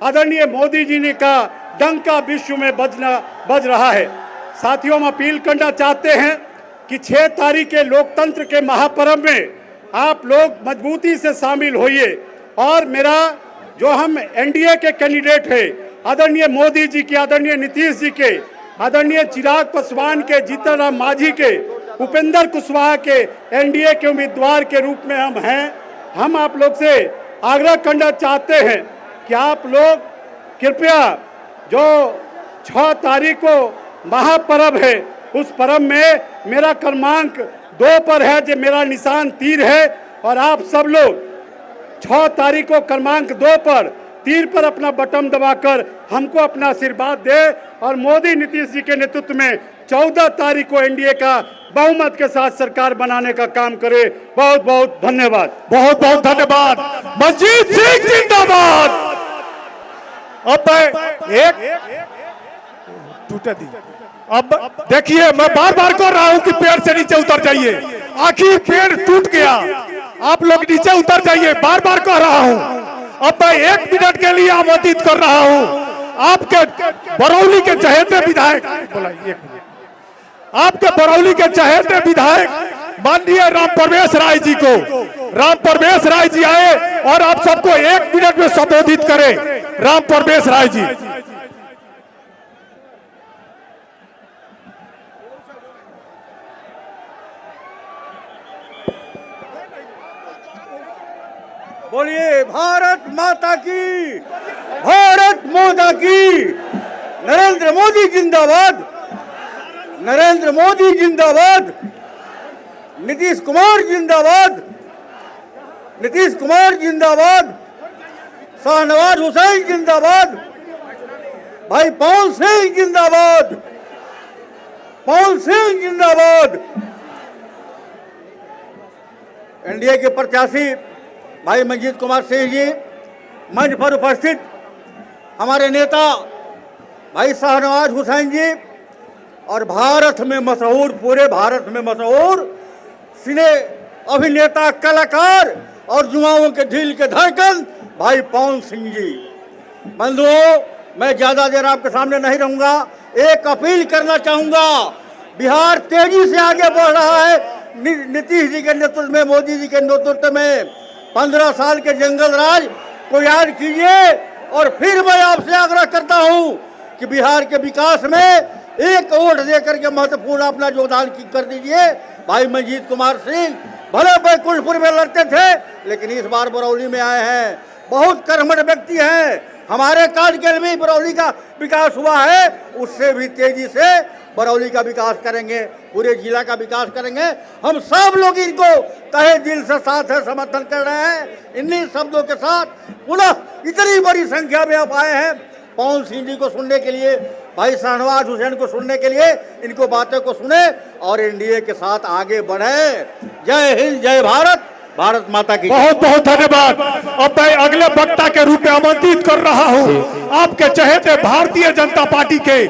आदरणीय मोदी जी ने का डंका विश्व में बज रहा है। साथियों, हम अपील करना चाहते हैं कि 6 तारीख के लोकतंत्र के महापर्व में आप लोग मजबूती से शामिल होइए और मेरा जो हम एनडीए के कैंडिडेट है आदरणीय मोदी जी के, आदरणीय नीतीश जी के, आदरणीय चिराग पासवान के, जीतन राम मांझी के, उपेंद्र कुशवाहा के एनडीए के उम्मीदवार के रूप में हम हैं। हम आप लोग से आग्रह करना चाहते हैं कि आप लोग कृपया जो 6 तारीख को महापर्व है उस पर्व में मेरा क्रमांक 2 पर है, जो मेरा निशान तीर है, और आप सब लोग 6 तारीख को क्रमांक 2 पर तीर पर अपना बटन दबाकर हमको अपना आशीर्वाद दे और मोदी नीतीश जी के नेतृत्व में 14 तारीख को एनडीए का बहुमत के साथ सरकार बनाने का काम करे। बहुत बहुत धन्यवाद। बहुत बहुत धन्यवाद। मंजीत सिंह जिंदाबाद। अब एक टूटे दी। अब देखिए, मैं बार बार कह रहा हूं कि पेड़ से नीचे उतर जाइए। आखिर पेड़ टूट गया, आप लोग नीचे उतर जाइए, बार बार कह रहा हूं। अब मैं 1 मिनट के लिए आमंत्रित कर रहा हूं आपके बरौली के चहेते विधायक, आपके बरौली के चहेते विधायक माननीय राम परवेश राय जी को, राम परवेश राय जी आए और आप सबको 1 मिनट में संबोधित करें। राम परवेश राय जी। बोलिए भारत माता की, भारत माता की। नरेंद्र मोदी जिंदाबाद, नरेंद्र मोदी जिंदाबाद, नीतीश कुमार जिंदाबाद, नीतीश कुमार जिंदाबाद, शाहनवाज हुसैन जिंदाबाद, भाई पवन सिंह जिंदाबाद, पवन सिंह जिंदाबाद। एनडीए के प्रत्याशी भाई मंजीत कुमार सिंह जी, मंच पर उपस्थित हमारे नेता भाई शाहनवाज हुसैन जी और भारत में मशहूर, पूरे भारत में मशहूर सिने अभिनेता, कलाकार और युवाओं के दिल के धड़कन भाई पवन सिंह जी। बंधुओं, मैं ज्यादा देर आपके सामने नहीं रहूंगा। एक अपील करना चाहूंगा, बिहार तेजी से आगे बढ़ रहा है नीतीश जी के नेतृत्व में, मोदी जी के नेतृत्व में। 15 साल के जंगल राज को याद कीजिए और फिर मैं आपसे आग्रह करता हूं कि बिहार के विकास में एक वोट देकर के महत्वपूर्ण अपना योगदान कर दीजिए। भाई मंजीत कुमार सिंह भले बैकुंठपुर में लड़ते थे, लेकिन इस बार बरौली में आए हैं। बहुत कर्मठ व्यक्ति हैं। हमारे कार्यकाल में बरौली का विकास हुआ है, उससे भी तेजी से बरौली का विकास करेंगे, पूरे जिला का विकास करेंगे। हम सब लोग इनको तहे दिल से साथ है, समर्थन कर रहे हैं। इन्हीं शब्दों के साथ पुनः इतनी बड़ी संख्या में आप आए हैं पवन सिंह जी को सुनने के लिए, भाई शाहनवाज हुसैन को सुनने के लिए। इनको बातों को सुने और एनडीए के साथ आगे बढ़े। जय हिंद, जय भारत, भारत माता की। बहुत बहुत धन्यवाद। अब मैं अगले वक्ता के रूप में आमंत्रित कर रहा हूं आपके चहेते भारतीय जनता पार्टी के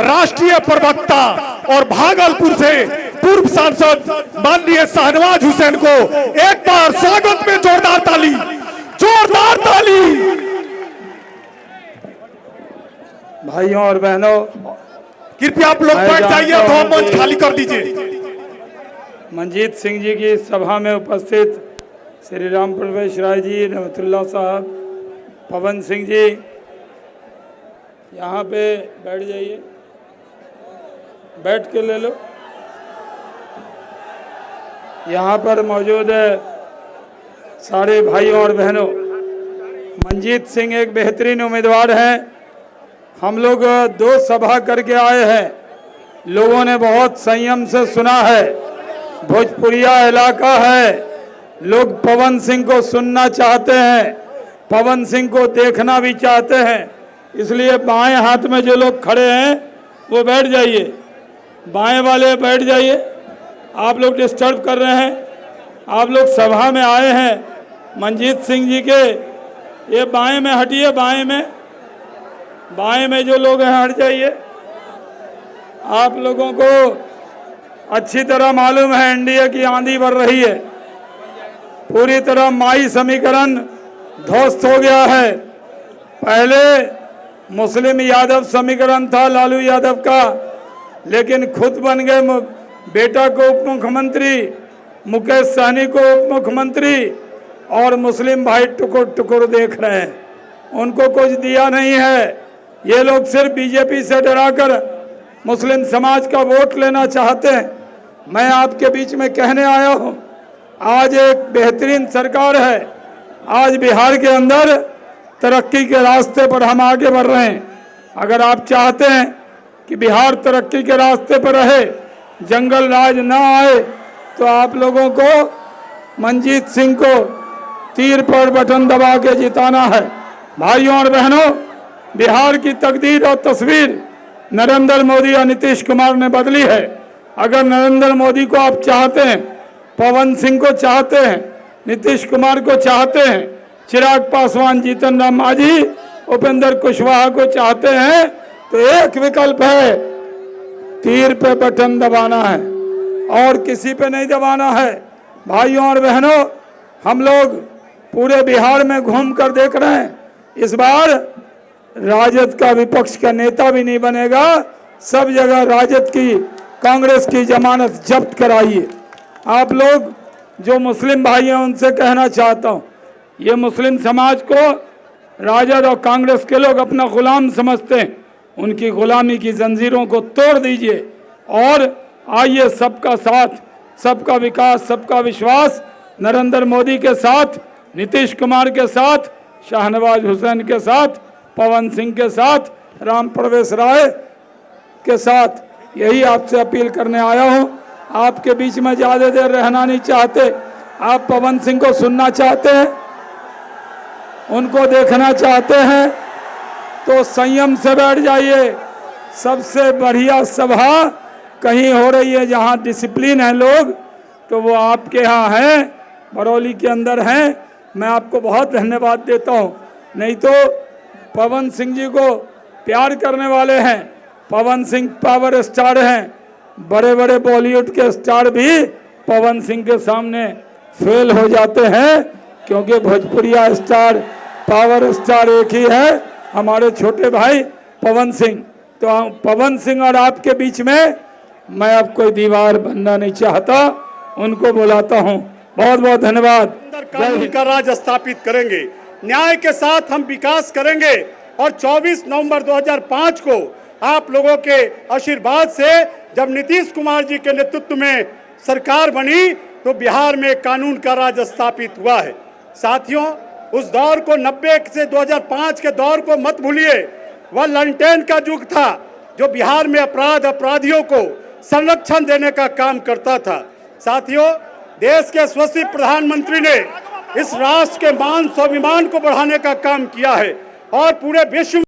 राष्ट्रीय प्रवक्ता और भागलपुर से पूर्व सांसद माननीय शाहनवाज हुसैन को एक बार स्वागत में जोरदार ताली, जोरदार ताली। भाइयों और बहनों, कृपया आप लोग बैठ जाइए, तो मंच खाली कर दीजिए। मंजीत सिंह जी की सभा में उपस्थित श्री राम परवेश राय जी, रहमतुल्लाह साहब, पवन सिंह जी, यहाँ पे बैठ जाइए, बैठ के ले लो। यहाँ पर मौजूद है सारे भाइयों और बहनों, मंजीत सिंह एक बेहतरीन उम्मीदवार हैं। हम लोग 2 सभा करके आए हैं, लोगों ने बहुत संयम से सुना है। भोजपुरिया इलाका है, लोग पवन सिंह को सुनना चाहते हैं, पवन सिंह को देखना भी चाहते हैं। इसलिए बाएं हाथ में जो लोग खड़े हैं वो बैठ जाइए, बाएं वाले बैठ जाइए। आप लोग डिस्टर्ब कर रहे हैं। आप लोग सभा में आए हैं मंजीत सिंह जी के, ये बाएं में हटिए, बाएं में जो लोग हैं हट जाइए। आप लोगों को अच्छी तरह मालूम है एनडीए की आंधी बढ़ रही है, पूरी तरह माई समीकरण ध्वस्त हो गया है। पहले मुस्लिम यादव समीकरण था लालू यादव का, लेकिन खुद बन गए बेटा को उप मुख्यमंत्री, मुकेश सहनी को उप मुख्यमंत्री, और मुस्लिम भाई टुकुर टुकुर देख रहे हैं, उनको कुछ दिया नहीं है। ये लोग सिर्फ बीजेपी से डराकर मुस्लिम समाज का वोट लेना चाहते हैं। मैं आपके बीच में कहने आया हूँ, आज एक बेहतरीन सरकार है। आज बिहार के अंदर तरक्की के रास्ते पर हम आगे बढ़ रहे हैं। अगर आप चाहते हैं कि बिहार तरक्की के रास्ते पर रहे, जंगल राज ना आए, तो आप लोगों को मंजीत सिंह को तीर पर बटन दबा के जिताना है। भाइयों और बहनों, बिहार की तकदीर और तस्वीर नरेंद्र मोदी और नीतीश कुमार ने बदली है। अगर नरेंद्र मोदी को आप चाहते हैं, पवन सिंह को चाहते हैं, नीतीश कुमार को चाहते हैं, चिराग पासवान, जीतन राम मांझी, उपेंद्र कुशवाहा को चाहते हैं, तो एक विकल्प है, तीर पे बटन दबाना है और किसी पे नहीं दबाना है। भाइयों और बहनों, हम लोग पूरे बिहार में घूमकर देख रहे हैं, इस बार राजद का विपक्ष का नेता भी नहीं बनेगा। सब जगह राजद की, कांग्रेस की जमानत जब्त कराइए। आप लोग जो मुस्लिम भाई हैं उनसे कहना चाहता हूँ, ये मुस्लिम समाज को राजद और कांग्रेस के लोग अपना गुलाम समझते हैं, उनकी गुलामी की जंजीरों को तोड़ दीजिए और आइए सबका साथ, सबका विकास, सबका विश्वास नरेंद्र मोदी के साथ, नीतीश कुमार के साथ, शाहनवाज हुसैन के साथ, पवन सिंह के साथ, राम प्रवेश राय के साथ, यही आपसे अपील करने आया हूं। आपके बीच में ज़्यादा देर रहना नहीं चाहते, आप पवन सिंह को सुनना चाहते हैं, उनको देखना चाहते हैं, तो संयम से बैठ जाइए। सबसे बढ़िया सभा कहीं हो रही है जहां डिसिप्लिन है लोग, तो वो आपके यहाँ हैं, बरौली के अंदर हैं। मैं आपको बहुत धन्यवाद देता हूँ। नहीं तो पवन सिंह जी को प्यार करने वाले हैं, पवन सिंह पावर स्टार हैं, बड़े बड़े बॉलीवुड के स्टार भी पवन सिंह के सामने फेल हो जाते हैं, क्योंकि भोजपुरिया स्टार, पावर स्टार एक ही है, हमारे छोटे भाई पवन सिंह। तो पवन सिंह और आपके बीच में मैं अब कोई दीवार बनना नहीं चाहता, उनको बुलाता हूँ। बहुत बहुत धन्यवाद। कानून का राज स्थापित करेंगे, न्याय के साथ हम विकास करेंगे और 24 नवंबर 2005 को आप लोगों के आशीर्वाद से जब नीतीश कुमार जी के नेतृत्व में सरकार बनी तो बिहार में कानून का राज स्थापित हुआ है। साथियों, उस दौर को 90 से 2005 के दौर को मत भूलिए। वह लंटेन का युग था जो बिहार में अपराधियों को संरक्षण देने का काम करता था। साथियों, देश के यशस्वी प्रधानमंत्री ने इस राष्ट्र के मान स्वाभिमान को बढ़ाने का काम किया है और पूरे विश्व